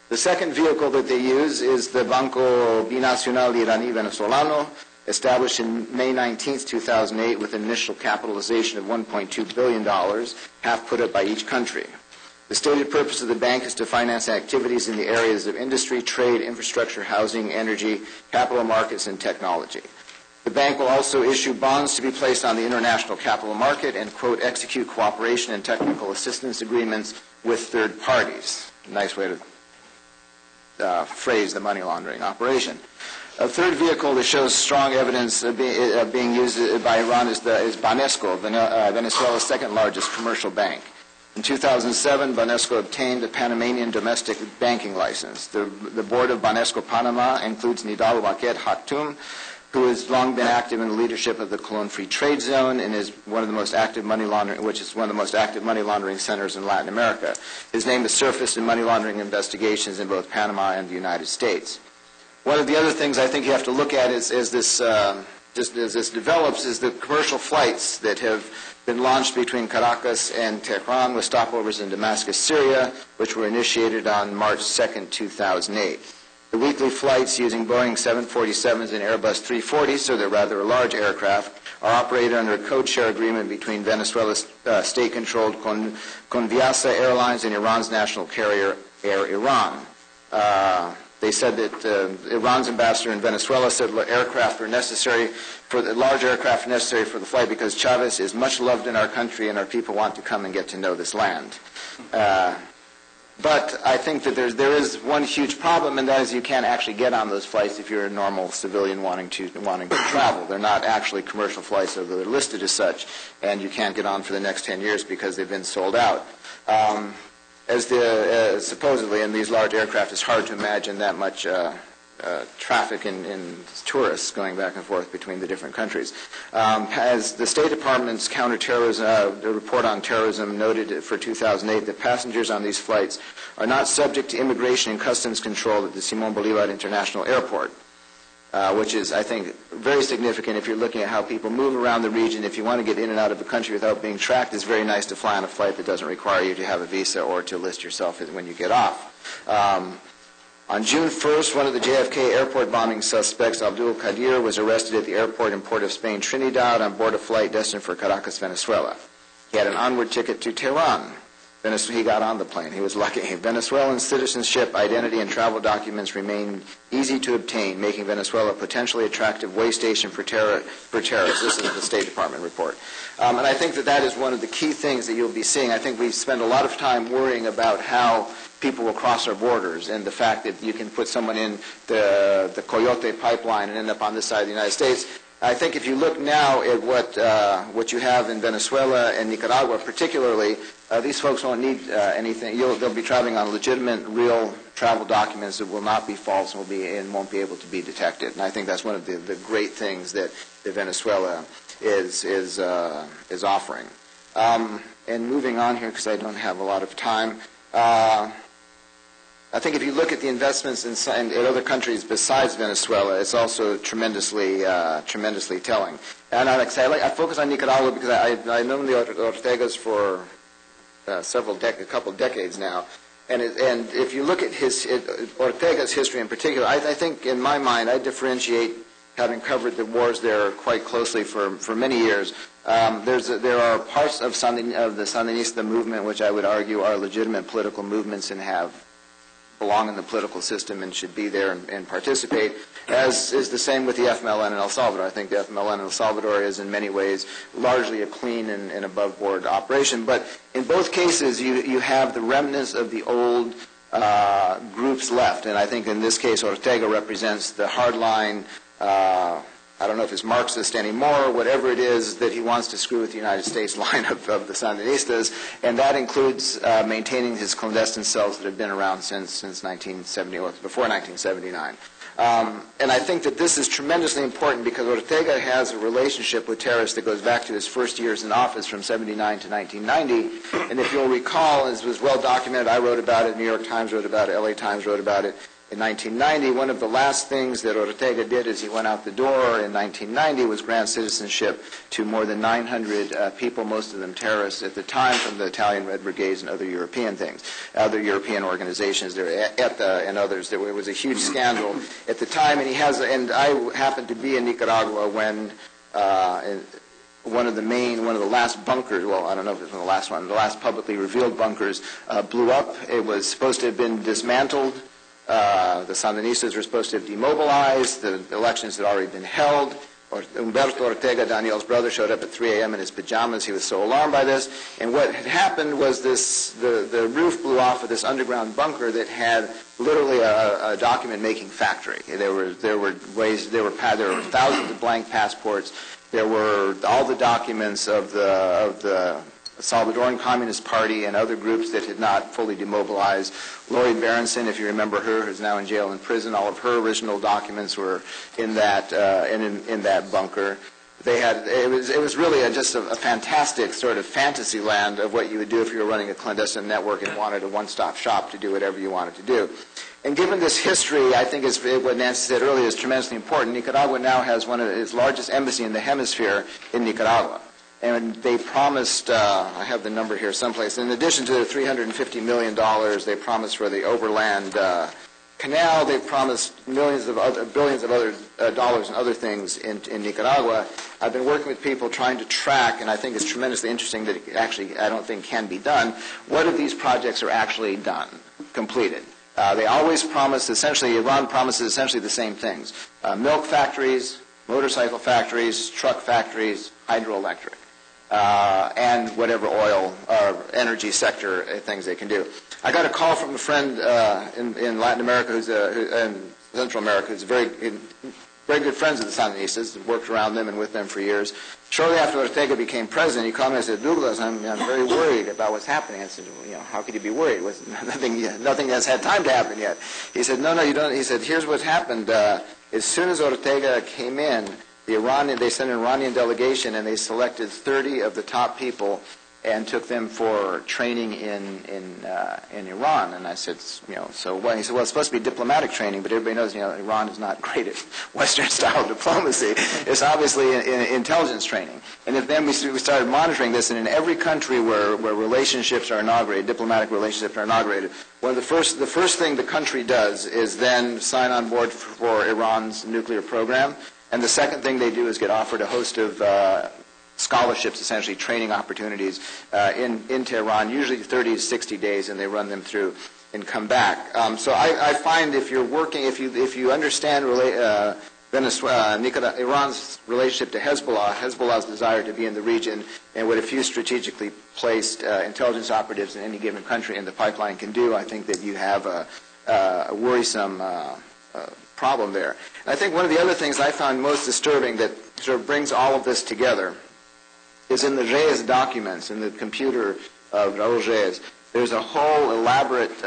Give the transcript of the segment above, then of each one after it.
The second vehicle that they use is the Banco Binacional Iraní Venezolano, established in May 19, 2008, with an initial capitalization of $1.2 billion, half put up by each country. The stated purpose of the bank is to finance activities in the areas of industry, trade, infrastructure, housing, energy, capital markets, and technology. The bank will also issue bonds to be placed on the international capital market and, quote, execute cooperation and technical assistance agreements with third parties. Nice way to phrase the money laundering operation. A third vehicle that shows strong evidence of being used by Iran is Banesco, Venezuela's second largest commercial bank. In 2007, Banesco obtained a Panamanian domestic banking license. The board of Banesco Panama includes Nidal Waket Hatum, who has long been active in the leadership of the Cologne Free Trade Zone and is one of the most active money laundering, which is one of the most active money laundering centers in Latin America. His name has surfaced in money laundering investigations in both Panama and the United States. One of the other things I think you have to look at as this develops is the commercial flights that have been launched between Caracas and Tehran with stopovers in Damascus, Syria, which were initiated on March 2, 2008. The weekly flights using Boeing 747s and Airbus 340s, so they're rather large aircraft, are operated under a code-share agreement between Venezuela's state-controlled Conviasa Airlines and Iran's national carrier Air Iran. They said that Iran's ambassador in Venezuela said aircraft are necessary large aircraft are necessary for the flight because Chavez is much loved in our country and our people want to come and get to know this land. But I think that there is one huge problem, and that is you can't actually get on those flights if you're a normal civilian wanting to travel. They're not actually commercial flights, though they're listed as such, and you can't get on for the next 10 years because they've been sold out. Supposedly in these large aircraft, it's hard to imagine that much traffic in tourists going back and forth between the different countries. As the State Department's counterterrorism the report on terrorism noted for 2008, that passengers on these flights are not subject to immigration and customs control at the Simón Bolívar International Airport, which is, I think, very significant if you're looking at how people move around the region. If you want to get in and out of the country without being tracked, it's very nice to fly on a flight that doesn't require you to have a visa or to list yourself when you get off. On June 1st, one of the JFK airport bombing suspects, Abdul Qadir, was arrested at the airport in Port of Spain, Trinidad, on board a flight destined for Caracas, Venezuela. He had an onward ticket to Tehran. He got on the plane. He was lucky. Venezuelan citizenship, identity, and travel documents remain easy to obtain, making Venezuela a potentially attractive way station for terrorists. This is the State Department report. And I think that is one of the key things that you'll be seeing. I think we spend a lot of time worrying about how people will cross our borders and the fact that you can put someone in the Coyote pipeline and end up on this side of the United States. I think if you look now at what you have in Venezuela and Nicaragua particularly, these folks won't need anything. They'll be traveling on legitimate, real travel documents that will not be false and won't be able to be detected. And I think that's one of the great things that Venezuela is offering. And moving on here, because I don't have a lot of time, I think if you look at the investments in other countries besides Venezuela, it's also tremendously telling. And I focus on Nicaragua because I've known the Ortegas for a couple of decades now. And if you look at Ortega's history in particular, I think in my mind I differentiate, having covered the wars there quite closely for many years. There are parts of the Sandinista movement which I would argue are legitimate political movements and belong in the political system and should be there and participate, as is the same with the FMLN in El Salvador. I think the FMLN in El Salvador is in many ways largely a clean and above-board operation. But in both cases, you have the remnants of the old groups left. And I think in this case, Ortega represents the hardline, I don't know if it's Marxist anymore, whatever it is that he wants to screw with the United States line of the Sandinistas, and that includes maintaining his clandestine cells that have been around since 1970 or before 1979. And I think that this is tremendously important because Ortega has a relationship with terrorists that goes back to his first years in office from 79 to 1990. And if you'll recall, as was well documented, I wrote about it, New York Times wrote about it, LA Times wrote about it, In 1990, one of the last things that Ortega did as he went out the door in 1990 was grant citizenship to more than 900 people, most of them terrorists at the time, from the Italian Red Brigades and other European things, other European organizations, ETA and others. It was a huge scandal at the time, and I happened to be in Nicaragua when one of the last bunkers, well, I don't know if it was the last one, the last publicly revealed bunkers blew up. It was supposed to have been dismantled. The Sandinistas were supposed to have demobilized. The elections had already been held. Humberto Ortega, Daniel's brother, showed up at 3 a.m. in his pajamas. He was so alarmed by this. And what had happened was the roof blew off of this underground bunker that had literally a document-making factory. There were thousands of blank passports. There were all the documents of the Salvadoran Communist Party and other groups that had not fully demobilized. Lori Berenson, if you remember her, who's now in jail and prison, all of her original documents were in that in that bunker. It was really just a fantastic sort of fantasy land of what you would do if you were running a clandestine network and wanted a one-stop shop to do whatever you wanted to do. And given this history, I think what Nancy said earlier is tremendously important. Nicaragua now has one of its largest embassy in the hemisphere in Nicaragua. And they promised, I have the number here someplace, in addition to the $350 million they promised for the overland canal, they promised billions of other dollars and other things in Nicaragua. I've been working with people trying to track, and I think it's tremendously interesting that it actually, I don't think, can be done. What of these projects are actually done, completed? They always promise, Iran promises essentially the same things. Milk factories, motorcycle factories, truck factories, hydroelectric. And whatever oil or energy sector things they can do. I got a call from a friend in Latin America, in Central America, who's very good friends of the Sandinistas, worked around them and with them for years. Shortly after Ortega became president, he called me and said, "Douglas, I'm very worried about what's happening." I said, "Well, how could you be worried? Nothing has had time to happen yet." He said, "No, you don't." He said, "Here's what's happened. As soon as Ortega came in, they sent an Iranian delegation, and they selected 30 of the top people and took them for training in Iran." And I said, so what? He said, "Well, it's supposed to be diplomatic training, but everybody knows, Iran is not great at Western-style diplomacy. It's obviously intelligence training." And then we started monitoring this, and in every country where relationships are inaugurated, diplomatic relationships are inaugurated, the first thing the country does is then sign on board for Iran's nuclear program. And the second thing they do is get offered a host of scholarships, essentially training opportunities in Tehran, usually 30 to 60 days, and they run them through and come back. So I find if you're working, if you understand Venezuela, Iran's relationship to Hezbollah's desire to be in the region, and what a few strategically placed intelligence operatives in any given country in the pipeline can do, I think that you have a worrisome problem there. And I think one of the other things I found most disturbing that sort of brings all of this together is in the Reyes documents, in the computer of Raul Reyes. There's a whole elaborate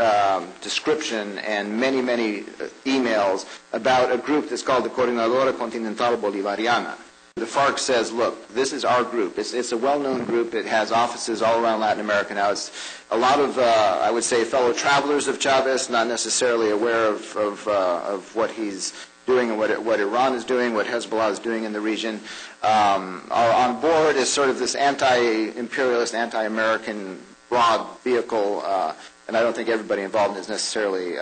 description and many, many emails about a group that's called the Coordinadora Continental Bolivariana. The FARC says, look, this is our group. It's a well-known group. It has offices all around Latin America now. It's a lot of, I would say, fellow travelers of Chavez, not necessarily aware of what he's doing and what Iran is doing, what Hezbollah is doing in the region, are on board as sort of this anti-imperialist, anti-American broad vehicle, and I don't think everybody involved is necessarily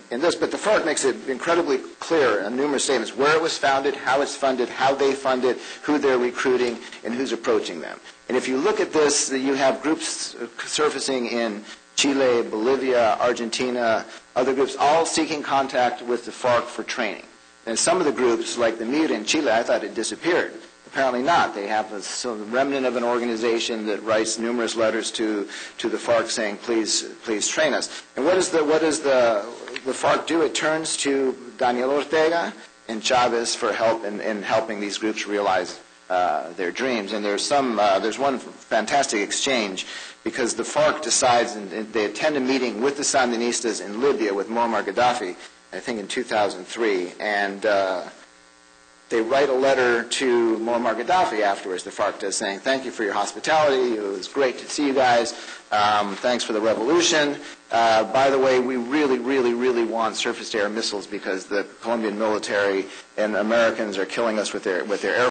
in this, but the FARC makes it incredibly clear in numerous statements where it was founded, how it's funded, how they fund it, who they're recruiting, and who's approaching them. And if you look at this, you have groups surfacing in Chile, Bolivia, Argentina, other groups, all seeking contact with the FARC for training. And some of the groups, like the MIR in Chile, I thought it disappeared. Apparently not. They have a remnant of an organization that writes numerous letters to the FARC saying, please train us. And what does the FARC do? It turns to Daniel Ortega and Chavez for help in helping these groups realize their dreams. And there's one fantastic exchange because the FARC decides, and they attend a meeting with the Sandinistas in Libya with Muammar Gaddafi, I think in 2003, and they write a letter to Muammar Gaddafi afterwards, the FARC does, saying, thank you for your hospitality, it was great to see you guys, thanks for the revolution. By the way, we really, really, really want surface-to-air missiles because the Colombian military and Americans are killing us with their Air